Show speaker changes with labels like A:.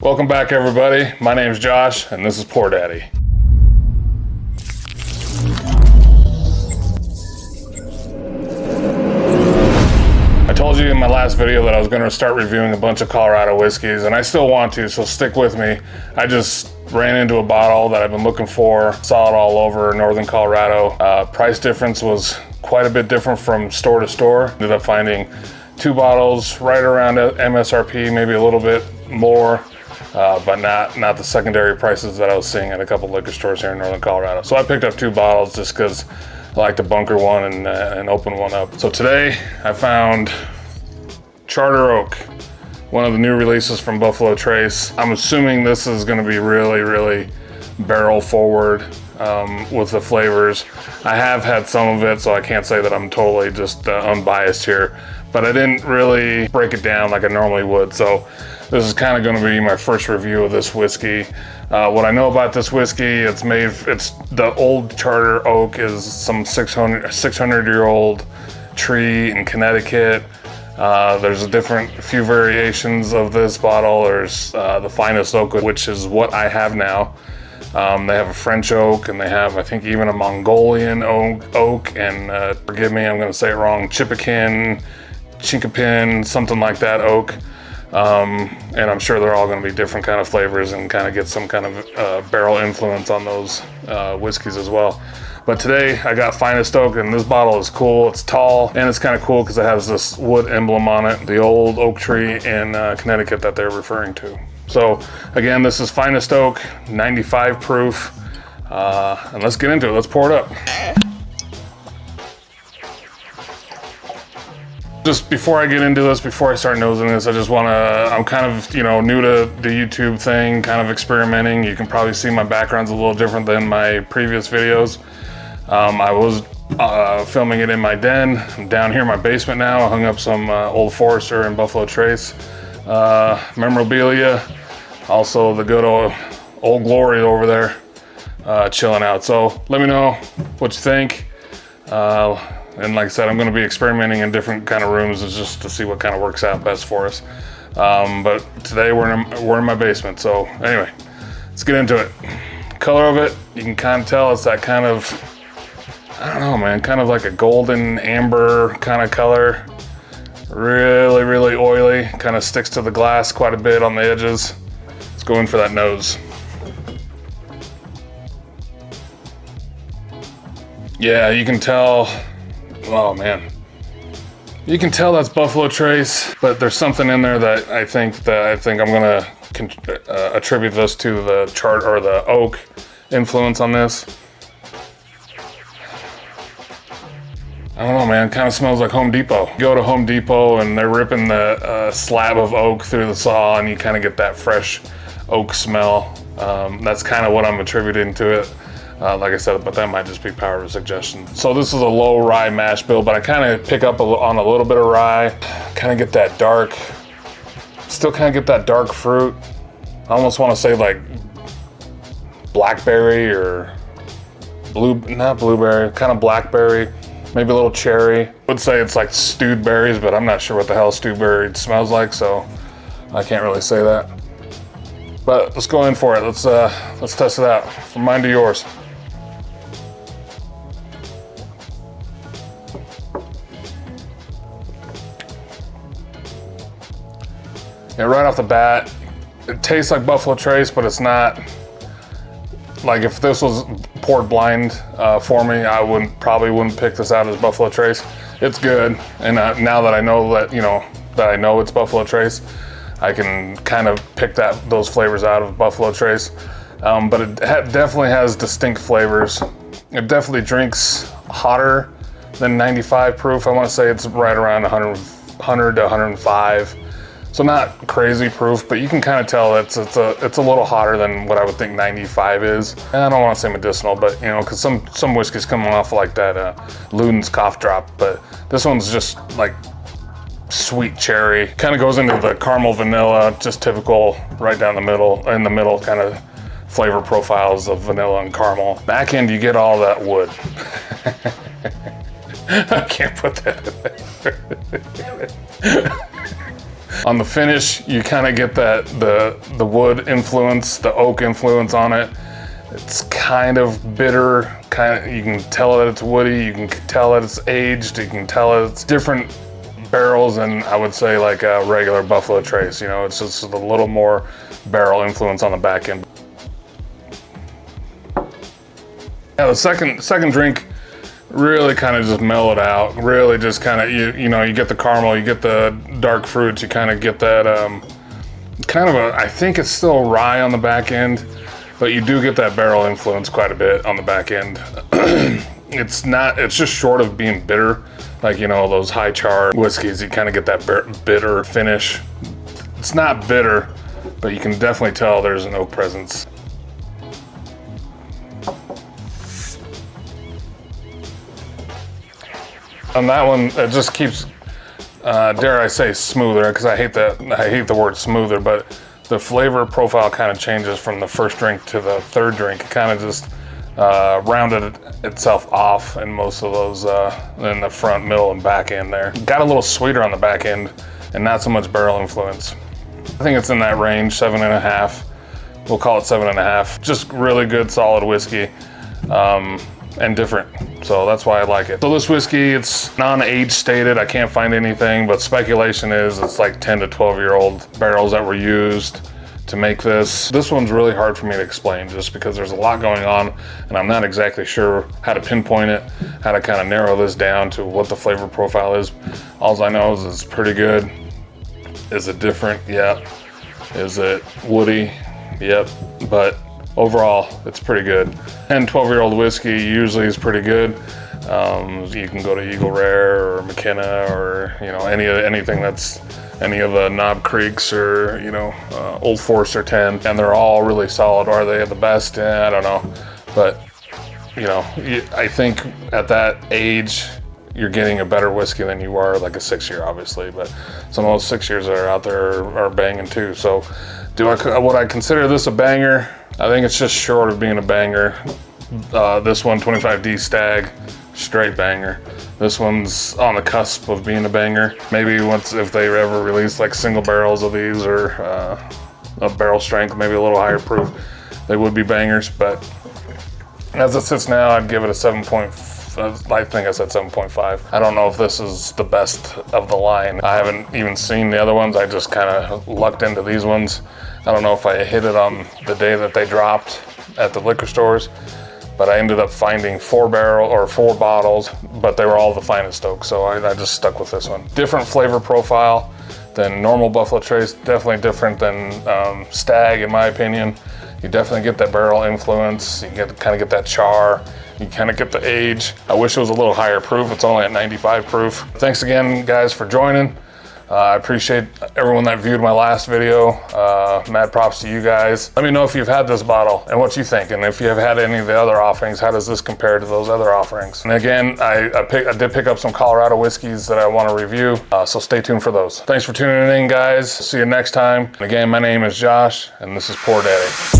A: Welcome back, everybody. My name's Josh, and this is Pour Daddy. I told you in my last video that I was going to start reviewing a bunch of Colorado whiskeys, and I still want to, so stick with me. I just ran into a bottle that I've been looking for, saw it all over northern Colorado. Price difference was quite a bit different from store to store. Ended up finding two bottles right around MSRP, maybe a little bit more. But not the secondary prices that I was seeing at a couple liquor stores here in northern Colorado. So I picked up two bottles just because I like to bunker one and open one up. So today I found Charter Oak, one of the new releases from Buffalo Trace. I'm assuming this is going to be really barrel forward with the flavors. I have had some of it, so I can't say that I'm totally just unbiased here, but I didn't really break it down like I normally would. So this is kind of going to be my first review of this whiskey. What I know about this whiskey, it's the old Charter Oak is some 600-year-old tree in Connecticut. There's a few variations of this bottle. There's the finest oak, which is what I have now. They have a French oak, and they have, I think, even a Mongolian oak, and forgive me, I'm going to say it wrong, Chinkapin, something like that oak. And I'm sure they're all going to be different kind of flavors and kind of get some kind of barrel influence on those whiskeys as well. But today I got finest oak, and this bottle is cool. It's tall, and it's kind of cool because it has this wood emblem on it, the old oak tree in Connecticut that they're referring to. So again, this is finest oak, 95 proof, and let's get into it. Let's pour it up. Just before I get into this, before I start nosing this, I'm kind of, new to the YouTube thing, kind of experimenting. You can probably see my background's a little different than my previous videos. I was filming it in my den. I'm down here in my basement now. I hung up some Old Forester and Buffalo Trace memorabilia. Also the good old Glory over there chilling out. So let me know what you think. And like I said, I'm going to be experimenting in different kind of rooms just to see what kind of works out best for us. But today we're in my basement. So anyway, let's get into it. Color of it, you can kind of tell it's that kind of, I don't know, man, kind of like a golden amber kind of color. Really oily, kind of sticks to the glass quite a bit on the edges. Let's go in for that nose. Yeah, you can tell. Oh man, you can tell that's Buffalo Trace, but there's something in there that I think I'm gonna attribute this to the chart or the oak influence on this. I don't know, man. It kind of smells like Home Depot. You go to Home Depot and they're ripping the slab of oak through the saw, and you kind of get that fresh oak smell. That's kind of what I'm attributing to it. Like I said, but that might just be power of suggestion. So this is a low rye mash bill, but I kind of pick up on a little bit of rye. Kind of get that dark, still kind of get that dark fruit. I almost want to say like blackberry or not blueberry, kind of blackberry, maybe a little cherry. I would say it's like stewed berries, but I'm not sure what the hell stewed berry smells like, so I can't really say that. But let's go in for it. Let's test it out. From mine to yours. Yeah, right off the bat, it tastes like Buffalo Trace, but it's not. Like if this was poured blind for me, I probably wouldn't pick this out as Buffalo Trace. It's good, and now that I know that I know it's Buffalo Trace, I can kind of pick those flavors out of Buffalo Trace. But it definitely has distinct flavors. It definitely drinks hotter than 95 proof. I want to say it's right around 100 to 105. So not crazy proof, but you can kind of tell it's a little hotter than what I would think 95 is. And I don't want to say medicinal, but because some whiskeys come off like that Luden's cough drop, but this one's just like sweet cherry. Kind of goes into the caramel vanilla, just typical right down the middle, in the middle kind of flavor profiles of vanilla and caramel. Back end, you get all that wood. I can't put that in there. On the finish, you kind of get that the wood influence, the oak influence on it. It's kind of bitter, you can tell that it's woody, you can tell that it's aged, you can tell that it's different barrels than I would say like a regular Buffalo Trace. You know, it's just a little more barrel influence on the back end. Yeah, the second drink really kind of just mellowed out. Really just kind of, you know, you get the caramel, you get the dark fruits, you kind of get that kind of I think it's still rye on the back end, but you do get that barrel influence quite a bit on the back end. It's just short of being bitter. Like, you know, those high char whiskeys, you kind of get that bitter finish. It's not bitter, but you can definitely tell there's an oak presence. On that one, it just keeps, dare I say, smoother, because I hate the word smoother, but the flavor profile kind of changes from the first drink to the third drink. It kind of just rounded itself off in most of those, in the front, middle, and back end there. Got a little sweeter on the back end and not so much barrel influence. I think it's in that range, 7.5. We'll call it 7.5. Just really good, solid whiskey, and different. So that's why I like it. So this whiskey, it's non-age stated. I can't find anything, but speculation is it's like 10 to 12-year-old barrels that were used to make this. This one's really hard for me to explain just because there's a lot going on and I'm not exactly sure how to pinpoint it, how to kind of narrow this down to what the flavor profile is. All I know is it's pretty good. Is it different? Yep. Is it woody? Yep. But overall, it's pretty good. 10, 12-year-old whiskey usually is pretty good. You can go to Eagle Rare or McKenna or, you know, anything that's any of the Knob Creeks or, you know, Old Forester 10, and they're all really solid. Are they the best? I don't know. But, you know, I think at that age, you're getting a better whiskey than you are like a 6-year, obviously. But some of those 6 years that are out there are banging too. So would I consider this a banger? I think it's just short of being a banger. This one, 25D Stag, straight banger. This one's on the cusp of being a banger. Maybe if they ever release like single barrels of these or a barrel strength, maybe a little higher proof, they would be bangers. But as it sits now, I'd give it a 7. I think I said 7.5. I don't know if this is the best of the line. I haven't even seen the other ones. I just kind of lucked into these ones. I don't know if I hit it on the day that they dropped at the liquor stores, but I ended up finding 4 bottles, but they were all the finest oak, so I just stuck with this one. Different flavor profile than normal Buffalo Trace, definitely different than Stag in my opinion. You definitely get that barrel influence, you kind of get that char, you kind of get the age. I wish it was a little higher proof, it's only at 95 proof. Thanks again guys for joining. I appreciate everyone that viewed my last video. Mad props to you guys. Let me know if you've had this bottle and what you think, and if you have had any of the other offerings, how does this compare to those other offerings? And again, I did pick up some Colorado whiskeys that I want to review, so stay tuned for those. Thanks for tuning in, guys. See you next time. And again, my name is Josh, and this is Poor Daddy.